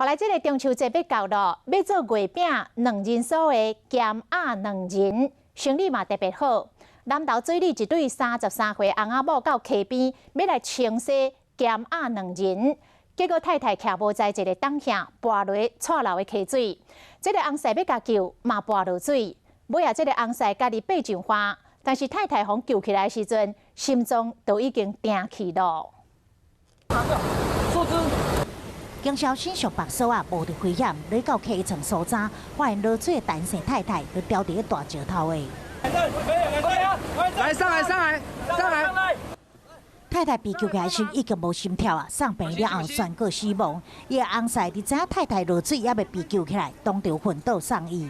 后来，这个中秋节要到了，要做月饼2人酥的咸鸭2人，生意嘛特别好。南投水里一对33岁翁仔某到溪边要来清洗咸鸭2人，结果太太徛无在一个当下，跋落错漏的溪水。这个翁婿要甲救，嘛跋落水。尾啊，这个翁婿家己爬上花，但是太太互救起来的时阵，心脏都已经停去了。经销新宿白锁啊，无伫危险，来到溪床所在，发现落水的单身太太，就掉伫大石头的。来，上来！太太被救起来时已经无心跳啊，送病了后宣告死亡。伊的翁婿伫知影太太落水也未被救起来，当场昏倒送医。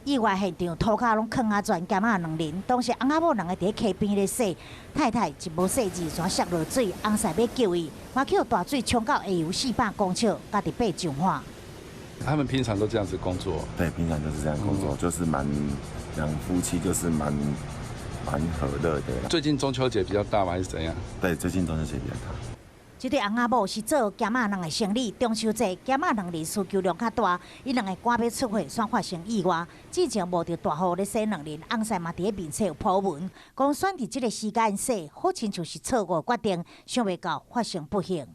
意外现场涂骹拢囥啊全咸仔2人，当时翁仔某2个伫溪边咧洗，太太一无细字全摔落水，翁婿要救伊，马扣大水冲到下游400公尺，家己爬上岸。他们平常都这样子工作，对，平常就是这样工作，就是两夫妻就是蛮和乐的啦。最近中秋节比较大吗？还是怎样？对，最近中秋节比较大。这对翁仔某是做咸仔2个生意，中秋节咸仔2人需求量较大，伊2个赶要出货，却发生意外。之前无着大雨咧洗2人，翁婿嘛伫咧面册有铺文，讲选伫这个时间洗，好亲像是错误决定，想袂到发生不幸。